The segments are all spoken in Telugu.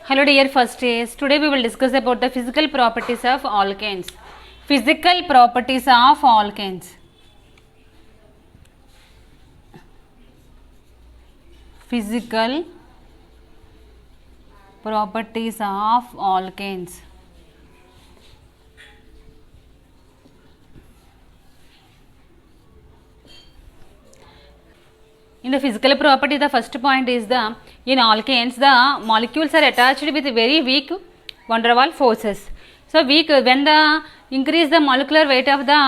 Hello dear first years. Today we will discuss about the physical properties of alkanes. Physical properties of alkanes. Physical properties of alkanes. In the physical property, the first point is in alkanes the molecules are attached with very weak van der Waals forces. So weak, when the increase the molecular weight of the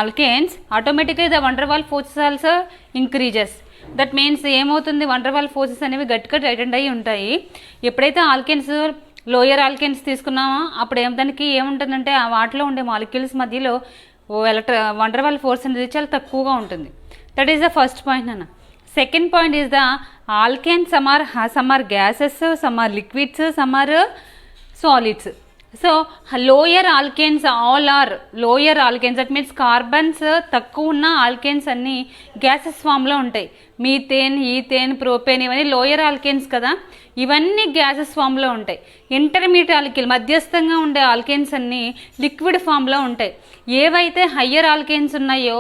alkanes, automatically the van der Waals forces also increases. That means ఏమవుతుంది, van der Waals ఫోర్సెస్ అనేవి గట్టిగా టైటెండ్ అయ్యి ఉంటాయి. ఎప్పుడైతే ఆల్కెన్స్ లోయర్ ఆల్కెన్స్ తీసుకున్నామో అప్పుడు దానికి ఏముంటుందంటే ఆ వాటిలో ఉండే మాలిక్యూల్స్ మధ్యలో van der Waals ఫోర్స్ అనేది చాలా తక్కువగా ఉంటుంది. That is the first point అన్న. Second point is the alkanes, some are gases, some are liquids, some are solids. So lower alkanes, all are lower alkanes, that means carbons తక్కువ ఉన్న ఆల్కేన్స్ అన్నీ గ్యాసెస్ ఫామ్లో ఉంటాయి. మీథేన్, ఈథేన్, ప్రోపేన్ ఇవన్నీ లోయర్ ఆల్కేన్స్ కదా, ఇవన్నీ గ్యాసెస్ ఫామ్లో ఉంటాయి. ఇంటర్మీడియట్ ఆల్కిల్ మధ్యస్థంగా ఉండే ఆల్కేన్స్ అన్నీ లిక్విడ్ ఫామ్లో ఉంటాయి. ఏవైతే హయ్యర్ ఆల్కేన్స్ ఉన్నాయో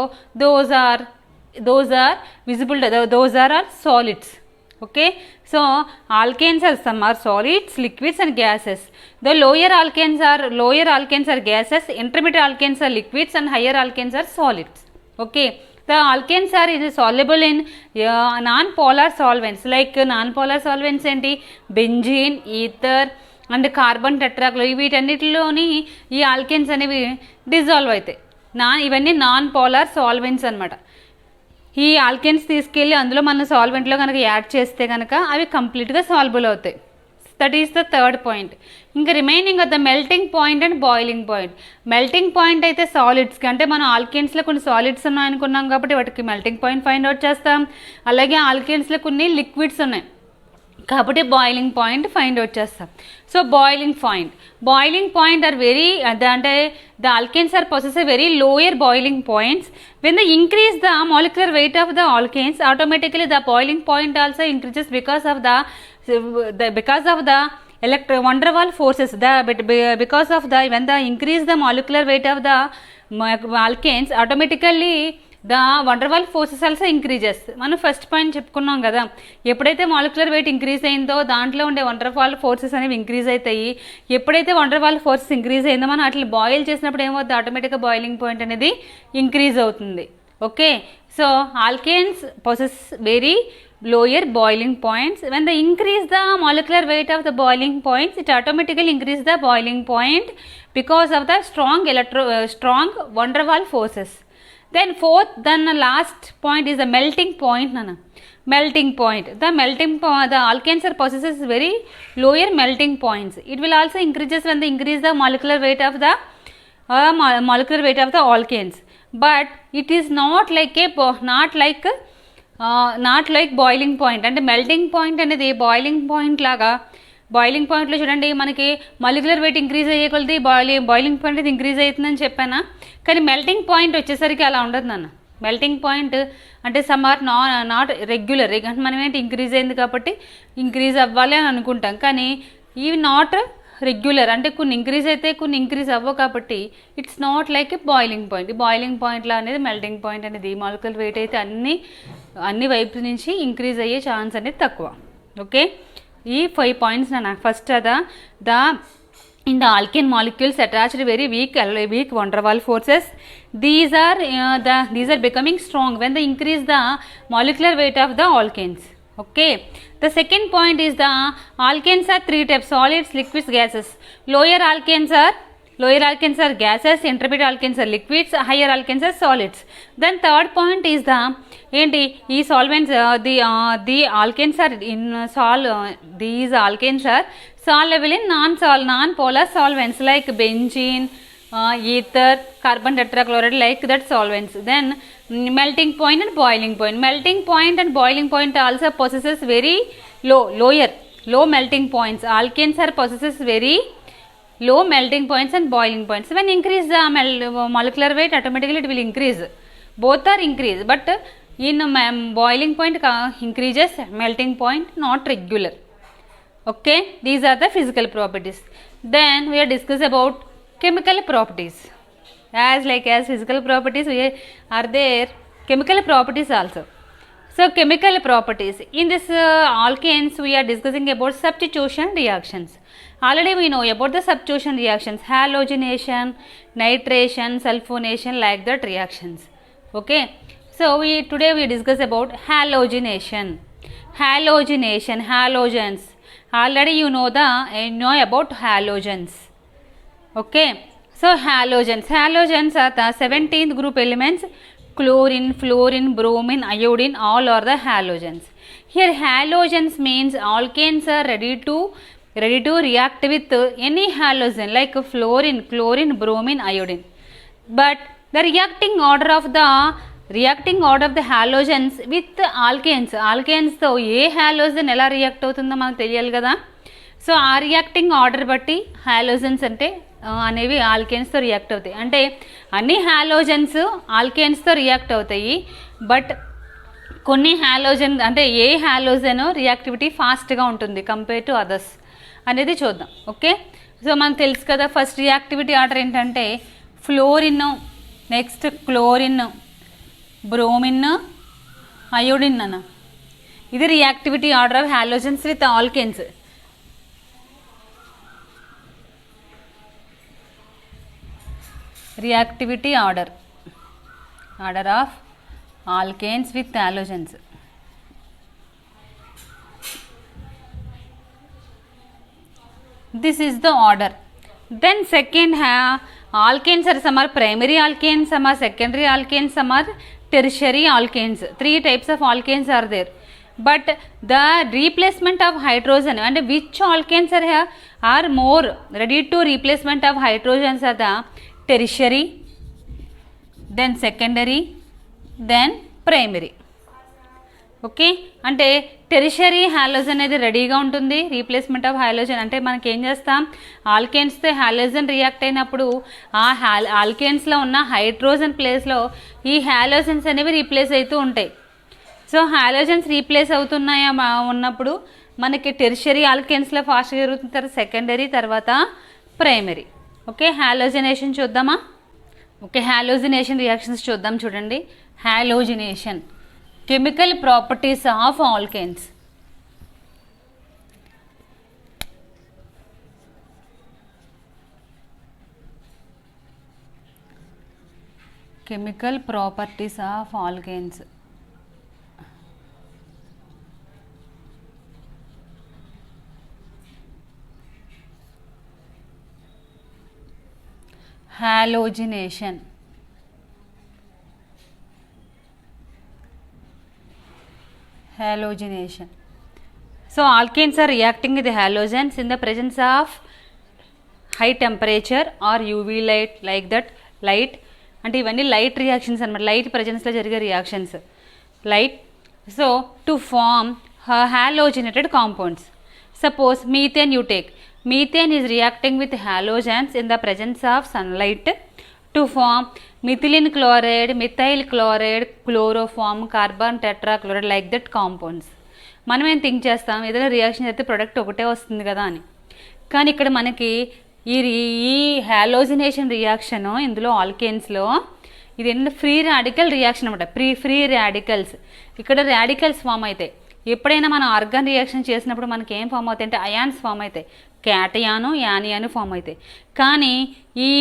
those are visible, those are solids. Okay, so alkanes are some are solids, liquids and gases. The lower alkanes are gases, intermediate alkanes are liquids and higher alkanes are solids. Okay, the alkanes are soluble in non-polar solvents. Like non-polar solvents enti benzene, ether and carbon tetrachloride, వీటన్నిటిలోని ఈ ఆల్కేన్స్ అనేవి డిజాల్వ్ అవుతాయి. ఇవన్నీ నాన్ పోలార్ సాల్వెంట్స్ అనమాట. ఈ ఆల్కెన్స్ తీసుకెళ్ళి అందులో మన సాల్వెంట్లో కనుక యాడ్ చేస్తే కనుక అవి కంప్లీట్గా సాల్బుల్ అవుతాయి. That is the third point. ఇంకా remaining of the melting point and boiling point. Melting point అయితే సాలిడ్స్కి, అంటే మనం ఆల్కెన్స్లో కొన్ని సాలిడ్స్ ఉన్నాయనుకున్నాం కాబట్టి వాటికి మెల్టింగ్ పాయింట్ ఫైండ్ అవుట్ చేస్తాం. అలాగే ఆల్కెన్స్లో కొన్ని లిక్విడ్స్ ఉన్నాయి కాబట్టి బాయిలింగ్ పాయింట్ ఫైండ్ అవుట్ చేస్తాం. So boiling point are very అంటే the alkanes are possess a very lower boiling points. When they increase the molecular weight of the alkanes, automatically the boiling point also increases because of the van der Waals forces. Because of the when the increase the molecular weight of the alkanes, automatically the van der Waals forces also increases. మనం ఫస్ట్ పాయింట్ చెప్పుకున్నాం కదా, ఎప్పుడైతే మాలిక్యులర్ వెయిట్ ఇంక్రీజ్ అయిందో దాంట్లో ఉండే van der Waals ఫోర్సెస్ అనేవి ఇంక్రీజ్ అవుతాయి. ఎప్పుడైతే van der Waals forces increase అయిందో మనం అట్లా బాయిల్ చేసినప్పుడు ఏమవుతుంది, ఆటోమేటిక్గా బాయిలింగ్ పాయింట్ అనేది ఇంక్రీజ్ అవుతుంది. Okay, so alkanes possess very lower boiling points. When they increase the molecular weight of the boiling points, it automatically increase the boiling point because of the strong van der Waals forces. Then the last point is the melting point. Melting point. The alkanes are possesses very lower melting points. It will also increases when they increase the molecular weight of the alkanes. But it is not like boiling point. అంటే మెల్టింగ్ పాయింట్ అనేది బాయిలింగ్ పాయింట్ లాగా, బాయిలింగ్ పాయింట్లో చూడండి మనకి మాలిక్యులర్ వెయిట్ ఇంక్రీజ్ అయ్యే కొలది బాయిలింగ్ పాయింట్ అది ఇంక్రీజ్ అవుతుందని చెప్పానా, కానీ మెల్టింగ్ పాయింట్ వచ్చేసరికి అలా ఉండదు నాన్న. మెల్టింగ్ పాయింట్ అంటే సమ్ ఆర్ నాట్ రెగ్యులర్. అంటే మనం ఏంటి ఇంక్రీజ్ అయింది కాబట్టి ఇంక్రీజ్ అవ్వాలి అని అనుకుంటాం, కానీ ఇవి నాట్ రెగ్యులర్. అంటే కొన్ని ఇంక్రీజ్ అయితే కొన్ని ఇంక్రీజ్ అవ్వవు కాబట్టి it's not like A boiling point. ఈ బాయిలింగ్ పాయింట్లో అనేది మెల్టింగ్ పాయింట్ అనేది మాలిక్యులర్ వెయిట్ అయితే అన్ని వైపు నుంచి ఇంక్రీజ్ అయ్యే ఛాన్స్ అనేది తక్కువ. ఓకే, ఈ 5 పాయింట్స్ నాన్న. First in the alkane molecules attached very weak van der Waals forces. These are becoming strong when they increase the molecular weight of the alkanes. Okay, the second point is the alkanes are 3 types: solids, liquids, gases. Lower alkanes are gases, intermediate alkanes are liquids, higher alkanes are solids. Then third point is the ఈ solvents, the alkanes are in these alkanes are soluble in non-polar solvents like benzene, ether, carbon tetrachloride, like that solvents. Then melting point and boiling point. Melting point and boiling point also possesses very low melting points. Alkanes are possesses very low melting points and boiling points. When increase the molecular weight, automatically it will increase. Both are increase, but in boiling point increases, melting point not regular. Okay, these are the physical properties. Then we are discuss about chemical properties. As physical properties are there chemical properties also. So chemical properties in this alkanes we are discussing about substitution reactions. Already we know about the substitution reactions, halogenation, nitration, sulfonation, like that reactions. Okay, so today we discuss about halogenation. Halogens. Already you know about halogens. Okay, so halogens are the 17th group elements. Chlorine, fluorine, bromine, iodine, all are the halogens. Here halogens means alkanes are ready to react with any halogen like fluorine, chlorine, bromine, iodine. But the reacting order of the halogens with alkanes తో ఏ హాలోజన్ ఎలా రియాక్ట్ అవుతుందో మనకు తెలియాలి కదా. సో ఆ రియాక్టింగ్ ఆర్డర్ బట్టి హాలోజన్స్ అంటే అనేవి ఆల్కేన్స్తో రియాక్ట్ అవుతాయి. అంటే అన్ని హాలోజన్స్ ఆల్కేన్స్తో రియాక్ట్ అవుతాయి. బట్ కొన్ని హాలోజన్ అంటే ఏ హాలోజన్ రియాక్టివిటీ ఫాస్ట్గా ఉంటుంది కంపేర్ టు అదర్స్ అనేది చూద్దాం. ఓకే, సో మనకు తెలుసు కదా ఫస్ట్ రియాక్టివిటీ ఆర్డర్ ఏంటంటే fluorine, next chlorine, bromine, iodine అన్న. ఇది reactivity order of halogens with alkanes. Reactivity order of alkanes with halogens. This is the order. Then second alkanes are some are primary alkanes, some are secondary alkanes, some are tertiary alkanes. 3 types of alkanes are there. But the replacement of hydrogen and which alkanes are more ready to replacement of hydrogens are the tertiary, then secondary, then primary. Okay, అంటే టెరిషరీ హాలోజన్ అనేది రెడీగా ఉంటుంది రీప్లేస్మెంట్ ఆఫ్ హాలోజన్. అంటే మనకి ఏం చేస్తాం, ఆల్కేన్స్తో హాలోజన్ రియాక్ట్ అయినప్పుడు ఆ ఆల్కేన్స్లో ఉన్న హైడ్రోజన్ ప్లేస్లో ఈ హాలోజన్స్ అనేవి రీప్లేస్ అవుతూ ఉంటాయి. సో హాలోజన్స్ రీప్లేస్ అవుతున్నాయా ఉన్నప్పుడు మనకి టెరిషరీ ఆల్కేన్స్లో ఫాస్ట్గా జరుగుతుంది, తర్వాత సెకండరీ, తర్వాత ప్రైమరీ. ఓకే, హాలోజినేషన్ చూద్దామా. ఓకే, హాలోజినేషన్ రియాక్షన్స్ చూద్దాం. చూడండి, halogenation chemical properties of alkanes. Chemical properties of alkanes. Halogenation. So alkanes are reacting with the halogens in the presence of high temperature or UV light, like that light. అంటే ఇవన్నీ లైట్ రియాక్షన్స్ అనమాట, లైట్ ప్రెజెన్స్లో జరిగే reactions. Light, so to form halogenated compounds. Suppose methane you take. Methane is reacting with halogens in the presence of sunlight to form methylene chloride, methyl chloride, chloroform, carbon tetrachloride, like that compounds. మనం ఏం థింక్ చేస్తాం, ఏదైనా రియాక్షన్ అయితే ప్రొడక్ట్ ఒకటే వస్తుంది కదా అని. కానీ ఇక్కడ మనకి ఈ హాలోజినేషన్ రియాక్షన్ ఇందులో ఆల్కేన్స్లో ఇది ఏంటంటే ఫ్రీ రాడికల్ రియాక్షన్ అనమాట. ఫ్రీ రాడికల్స్, ఇక్కడ రాడికల్స్ ఫామ్ అవుతాయి. ఎప్పుడైనా మనం ఆర్గాన్ రియాక్షన్ చేసినప్పుడు మనకి ఏం ఫామ్ అవుతాయి అంటే అయాన్స్ ఫామ్ అవుతాయి, క్యాటయాను, యానియాను ఫామ్ అవుతాయి. కానీ ఈ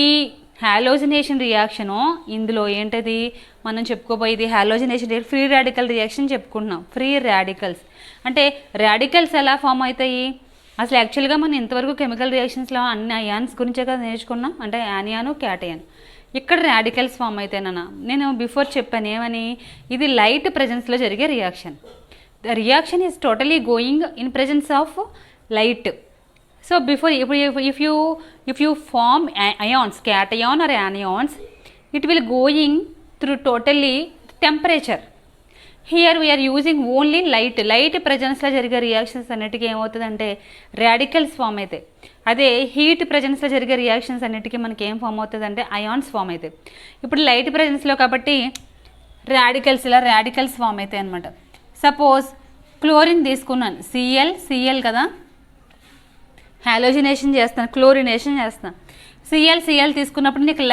హాలోజినేషన్ రియాక్షను ఇందులో ఏంటది మనం చెప్పుకోబోయేది హాలోజినేషన్ ఫ్రీ రాడికల్ రియాక్షన్ చెప్పుకుంటున్నాం. ఫ్రీ రాడికల్స్ అంటే రాడికల్స్ ఎలా ఫామ్ అవుతాయి, అసలు యాక్చువల్గా మనం ఇంతవరకు కెమికల్ రియాక్షన్స్లో అన్ని అయాన్స్ గురించే కదా నేర్చుకున్నాం, అంటే యానియాను, క్యాటయాన్. ఇక్కడ రాడికల్స్ ఫామ్ అవుతాయినా నేను బిఫోర్ చెప్పాను ఏమని, ఇది లైట్ ప్రెజెన్స్లో జరిగే reaction. The reaction is totally going in presence of light. So before if you form ions, cation or anions, it will going through totally temperature. Here we are using only light presence-లో జరిగే రియాక్షన్స్ అన్నిటికీ ఏమవుతుందంటే రాడికల్స్ ఫామ్ అవుతాయి. అదే హీట్ ప్రెజెన్స్లో జరిగే రియాక్షన్స్ అన్నిటికీ మనకి ఏం ఫామ్ అవుతుందంటే అయాన్స్ ఫామ్ అవుతాయి. ఇప్పుడు లైట్ ప్రెజెన్స్లో కాబట్టి రాడికల్స్ ఫామ్ అవుతాయి అనమాట. సపోజ్ క్లోరిన్ తీసుకున్నాను, Cl కదా, హాలోజినేషన్ చేస్తాను, క్లోరినేషన్ చేస్తాను. సిఎల్ తీసుకున్నప్పుడు నీకు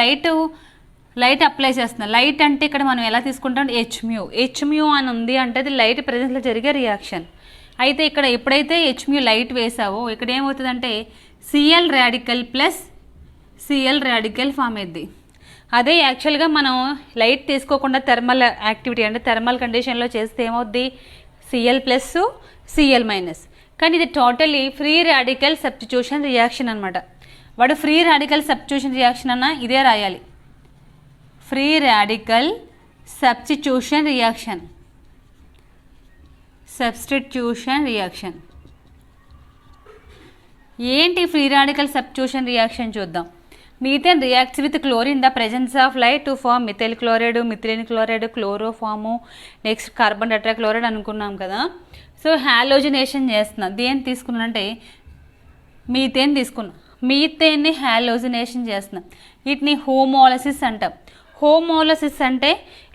లైట్ అప్లై చేస్తున్నాను. లైట్ అంటే ఇక్కడ మనం ఎలా తీసుకుంటాం, హెచ్మ్యూ అని ఉంది అంటే అది లైట్ ప్రెజెన్స్లో జరిగే రియాక్షన్. అయితే ఇక్కడ ఎప్పుడైతే హెచ్మ్యూ లైట్ వేసావో ఇక్కడ ఏమవుతుందంటే CL radical plus CL radical form అయింది. అదే యాక్చువల్గా మనం లైట్ తీసుకోకుండా థర్మల్ యాక్టివిటీ అంటే థర్మల్ కండిషన్లో చేస్తే ఏమవుద్ది, సిఎల్ ప్లస్ సిఎల్ మైనస్. కానీ ఇది totally free radical substitution reaction అనమాట. వాడు ఫ్రీ రాడికల్ సబ్స్టిట్యూషన్ రియాక్షన్ అన్న ఇదే రాయాలి, ఫ్రీ రాడికల్ సబ్స్టిట్యూషన్ రియాక్షన్. ఏంటి ఫ్రీ రాడికల్ సబ్స్టిట్యూషన్ రియాక్షన్ చూద్దాం. Methane reacts with chlorine the presence of light to form methyl chloride, methylene chloride, chloroform, next carbon tetrachloride అనుకున్నాం కదా. సో హాలోజినేషన్ చేస్తున్నాం. దేని తీసుకున్నానంటే మీథేన్ తీసుకున్నాం. మీథేన్ని హాలోజినేషన్ చేస్తున్నాం. వీటిని హోమోలసిస్ అంటాం. హోమోలసిస్ అంటే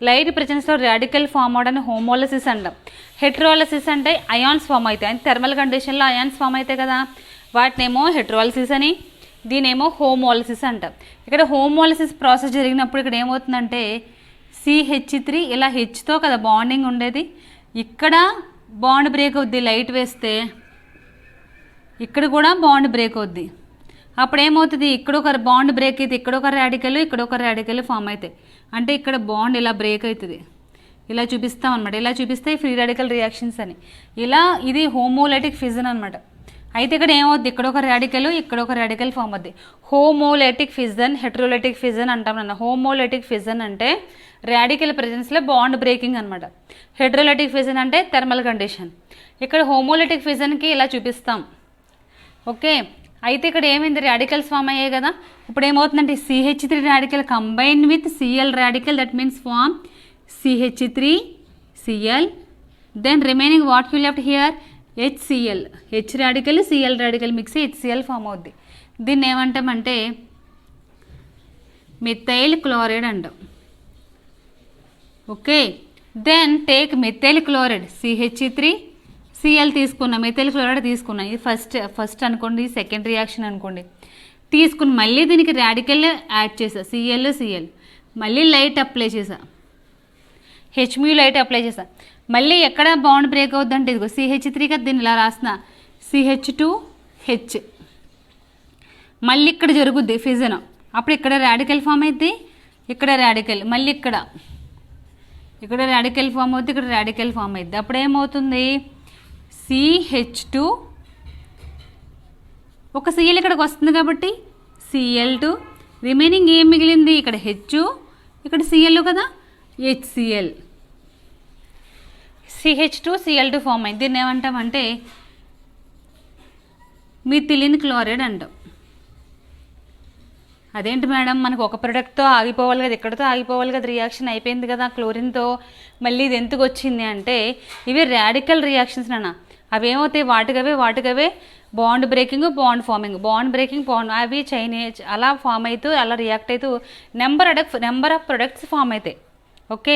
లైట్ ప్రెజెన్స్లో రాడికల్ ఫామ్ అవడాన్ని హోమోలసిస్ అంటాం. హెట్రోలసిస్ అంటే అయాన్స్ ఫామ్ అవుతాయి. అంటే థర్మల్ కండిషన్లో అయాన్స్ ఫామ్ అవుతాయి కదా, వాటినేమో హెట్రోలసిస్ అని, దీనేమో హోమోలసిస్ అంటాం. ఇక్కడ హోమోలసిస్ ప్రాసెస్ జరిగినప్పుడు ఇక్కడ ఏమవుతుందంటే CH3 ఇలా హెచ్తో కదా బాండింగ్ ఉండేది, ఇక్కడ బాండ్ బ్రేక్ అవుద్ది. లైట్ వేస్తే ఇక్కడ కూడా బాండ్ బ్రేక్ అవుద్ది. అప్పుడు ఏమవుతుంది, ఇక్కడ ఒక బాండ్ బ్రేక్ అయితే ఇక్కడ ఒక రాడికల్ ఫామ్ అవుతాయి. అంటే ఇక్కడ బాండ్ ఇలా బ్రేక్ అవుతుంది, ఇలా చూపిస్తాం అనమాట. ఇలా చూపిస్తే ఫ్రీ రాడికల్ రియాక్షన్స్ అని. ఇలా ఇది హోమోలైటిక్ ఫిజన్ అనమాట. అయితే ఇక్కడ ఏమవుద్ది, ఇక్కడ ఒక రాడికల్ ఫామ్ అవుద్ది. హోమోలైటిక్ ఫిజన్, హెట్రోలైటిక్ ఫిజన్ అంటాం అన్న. హోమోలైటిక్ ఫిజన్ అంటే రాడికల్ ప్రెజెన్స్లో బాండ్ బ్రేకింగ్ అనమాట. హెట్రోలైటిక్ ఫిజన్ అంటే థర్మల్ కండిషన్. ఇక్కడ హోమోలైటిక్ ఫిజన్కి ఇలా చూపిస్తాం. ఓకే, అయితే ఇక్కడ ఏమైంది, రాడికల్స్ ఫామ్ అయ్యాయి కదా. ఇప్పుడు ఏమవుతుందంటే CH3 radical combine with CL radical, that means form CH3Cl. Then remaining what you left here, HCl. H radical CL radical mix HCl form అవుద్ది. దీన్ని ఏమంటామంటే మిథైల్ క్లోరైడ్ అంటాం. Okay, then take methyl chloride CH3Cl తీసుకున్నా, మిథైల్ క్లోరైడ్ తీసుకున్నా. ఇది ఫస్ట్ అనుకోండి, సెకండ్ రియాక్షన్ అనుకోండి. తీసుకుని మళ్ళీ దీనికి రాడికల్ యాడ్ చేసా, CL, మళ్ళీ లైట్ అప్లై చేసా, హెచ్మ్యూ లైట్ అప్లై చేసా. మళ్ళీ ఎక్కడ బాండ్ బ్రేక్ అవుద్దంటే ఇదిగో CH3 కదా, దీన్ని ఇలా రాసిన CH2H. మళ్ళీ ఇక్కడ జరుగుద్ది ఫిజన్. అప్పుడు ఇక్కడ రాడికల్ ఫామ్ అయితే ఇక్కడ రాడికల్, మళ్ళీ ఇక్కడ రాడికల్ ఫామ్ అవుతుంది, ఇక్కడ రాడికల్ ఫామ్ అవుతుంది. అప్పుడు ఏమవుతుంది, CH2 ఒక CL ఇక్కడికి వస్తుంది కాబట్టి Cl2, రిమైనింగ్ ఏం మిగిలింది, ఇక్కడ H, ఇక్కడ Cl కదా, HCl. CH2Cl2 ఫామ్ అయింది. దీన్ని ఏమంటామంటే మిథిలిన్ క్లోరైడ్ అంటాం. అదేంటి మేడం, మనకు ఒక ప్రొడక్ట్తో ఆగిపోవాలి కదా, ఇక్కడతో ఆగిపోవాలి కదా, రియాక్షన్ అయిపోయింది కదా క్లోరిన్తో, మళ్ళీ ఇది ఎందుకు వచ్చింది అంటే ఇవి రాడికల్ రియాక్షన్స్ నాన్న. అవి ఏమవుతాయి, వాటికవే బాండ్ బ్రేకింగ్, బాండ్ ఫార్మింగ్, అవి చైన్ అలా ఫామ్ అవుతూ అలా రియాక్ట్ అవుతూ నెంబర్ ఆఫ్ ప్రొడక్ట్స్ ఫామ్ అవుతాయి. ఓకే,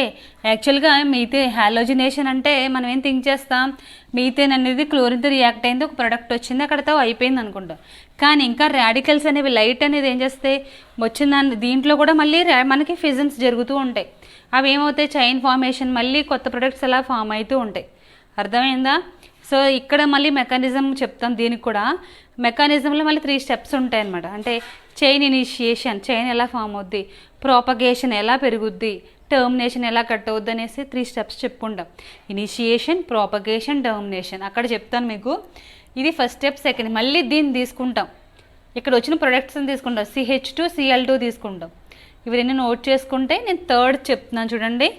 యాక్చువల్గా మీథేన్ హాలోజినేషన్ అంటే మనం ఏం థింక్ చేస్తాం, మీథేన్ అనేది క్లోరిన్తో రియాక్ట్ అయింది, ఒక ప్రొడక్ట్ వచ్చింది, అక్కడతో అయిపోయింది అనుకుంటాం. కానీ ఇంకా రాడికల్స్ అనేవి లైట్ అనేది ఏం చేస్తాయి, వచ్చిందని దీంట్లో కూడా మళ్ళీ మనకి ఫిజన్స్ జరుగుతూ ఉంటాయి. అవి ఏమవుతాయి, చైన్ ఫార్మేషన్, మళ్ళీ కొత్త ప్రొడక్ట్స్ అలా ఫామ్ అవుతూ ఉంటాయి. అర్థమైందా? సో ఇక్కడ మళ్ళీ మెకానిజం చెప్తాం. దీనికి కూడా మెకానిజంలో మళ్ళీ 3 స్టెప్స్ ఉంటాయి అన్నమాట. అంటే చైన్ ఇనిషియేషన్, చైన్ ఎలా ఫామ్ అవుద్ది, ప్రాపగేషన్ ఎలా పెరుగుద్ది, టర్మినేషన్ ఎలా కట్ అవుద్ది అనేసి 3 స్టెప్స్ చెప్పుకుంటాం. ఇనిషియేషన్, ప్రాపగేషన్, టర్మినేషన్ అక్కడ చెప్తాను మీకు. ఇది ఫస్ట్ స్టెప్. సెకండ్ మళ్ళీ దీన్ని తీసుకుంటాం, ఇక్కడ వచ్చిన ప్రొడక్ట్స్ని తీసుకుంటాం, CH2Cl2 తీసుకుంటాం. ఇవి రెండు నోట్ చేసుకుంటే నేను థర్డ్ చెప్తున్నాను చూడండి.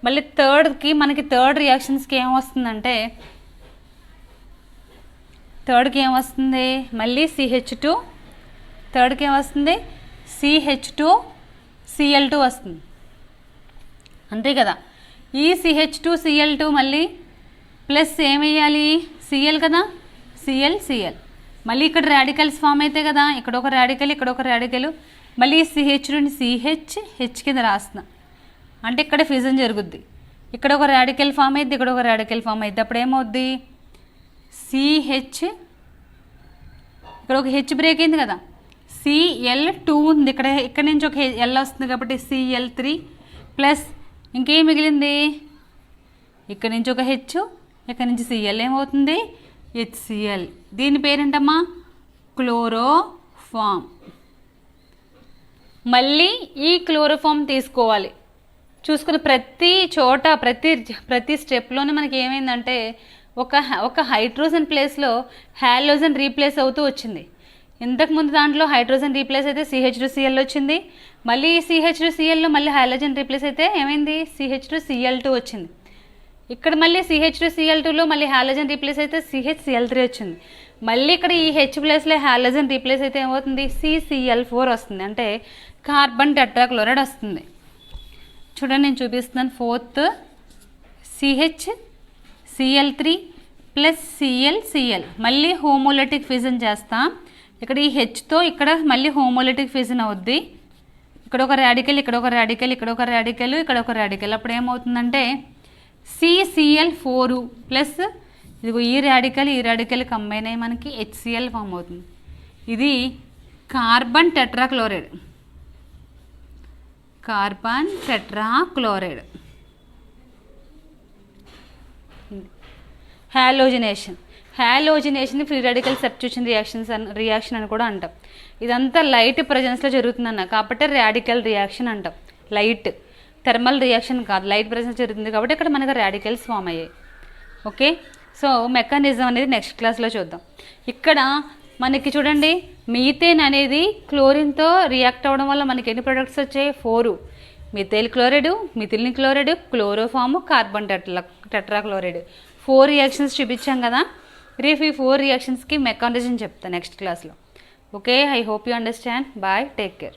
మళ్ళీ థర్డ్కి మనకి థర్డ్ రియాక్షన్స్కి ఏమొస్తుందంటే థర్డ్కి ఏమొస్తుంది, మళ్ళీ CH2, థర్డ్కి ఏమొస్తుంది CH2Cl2 వస్తుంది, అంతే కదా. ఈ CH2Cl2 మళ్ళీ ప్లస్ ఏమేయాలి, Cl కదా, Cl మళ్ళీ ఇక్కడ రాడికల్స్ ఫామ్ అయితే కదా, ఇక్కడ ఒక రాడికల్, మళ్ళీ CH2ని H కింద రాస్తున్నా, అంటే ఇక్కడ ఫిజన్ జరుగుద్ది. ఇక్కడ ఒక రాడికల్ ఫామ్ అయితే, ఇక్కడ ఒక రాడికల్ ఫామ్ అయితే, అప్పుడు ఏమవుద్ది, CH ఇక్కడ ఒక హెచ్ బ్రేక్ అయింది కదా, Cl2 ఉంది, ఇక్కడ నుంచి ఒక ఎల్ వస్తుంది కాబట్టి Cl3 ప్లస్ ఇంకేం మిగిలింది, ఇక్కడ నుంచి ఒక హెచ్, ఇక్కడ నుంచి Cl ఏమవుతుంది HCl. దీని పేరేంటమ్మా క్లోరోఫామ్. మళ్ళీ ఈ క్లోరోఫామ్ తీసుకోవాలి. చూసుకుని ప్రతి చోట ప్రతి స్టెప్లోనే మనకి ఏమైందంటే ఒక హైడ్రోజన్ ప్లేస్లో హాలోజన్ రీప్లేస్ అవుతూ వచ్చింది. ఇంతకుముందు దాంట్లో హైడ్రోజన్ రీప్లేస్ అయితే CH2Cl వచ్చింది, మళ్ళీ ఈ CH2Clలో మళ్ళీ హాలోజన్ రీప్లేస్ అయితే ఏమైంది CH2Cl2 వచ్చింది. ఇక్కడ మళ్ళీ CH2Cl2లో మళ్ళీ హాలోజన్ రీప్లేస్ అయితే CHCl3 వచ్చింది. మళ్ళీ ఇక్కడ ఈ హెచ్ ప్లేస్లో హాలోజన్ రీప్లేస్ అయితే ఏమవుతుంది CCl4 వస్తుంది, అంటే కార్బన్ టెట్రాక్లోరైడ్ వస్తుంది. చూడండి నేను చూపిస్తున్నాను. ఫోర్త్ CHCl3 ప్లస్ ClCl మళ్ళీ హోమోలైటిక్ ఫిజన్ చేస్తాం. ఇక్కడ ఈ హెచ్తో ఇక్కడ మళ్ళీ హోమోలైటిక్ ఫిజన్ అవుద్ది. ఇక్కడ ఒక రాడికల్, ఇక్కడ ఒక రాడికల్, ఇక్కడ ఒక రాడికల్, ఇక్కడ ఒక రాడికల్. అప్పుడు ఏమవుతుందంటే CCl4 ప్లస్ ఇదిగో ఈ రాడికల్ కంబైన్ అయ్యి మనకి HCl ఫామ్ అవుతుంది. ఇది carbon tetrachloride. Halogenation free radical substitution reaction అని కూడా అంటాం. ఇదంతా లైట్ ప్రజెన్స్లో జరుగుతుందన్న కాబట్టి రాడికల్ రియాక్షన్ అంటాం. లైట్ థర్మల్ రియాక్షన్ కాదు, లైట్ ప్రజెన్స్ జరుగుతుంది కాబట్టి ఇక్కడ మనకు రాడికల్స్ ఫామ్ అయ్యాయి. ఓకే, సో మెకానిజం అనేది నెక్స్ట్ క్లాస్లో చూద్దాం. ఇక్కడ మనకి చూడండి, మీథేన్ అనేది క్లోరిన్తో రియాక్ట్ అవ్వడం వల్ల మనకి ఎన్ని ప్రొడక్ట్స్ వచ్చాయి 4. Methyl chloride, methylene chloride, chloroform, carbon tetrachloride 4 reactions చూపించాం కదా. రేపు ఈ 4 రియాక్షన్స్కి మెకానిజం చెప్తాను నెక్స్ట్ క్లాస్లో. Okay, I hope you understand. Bye, take care.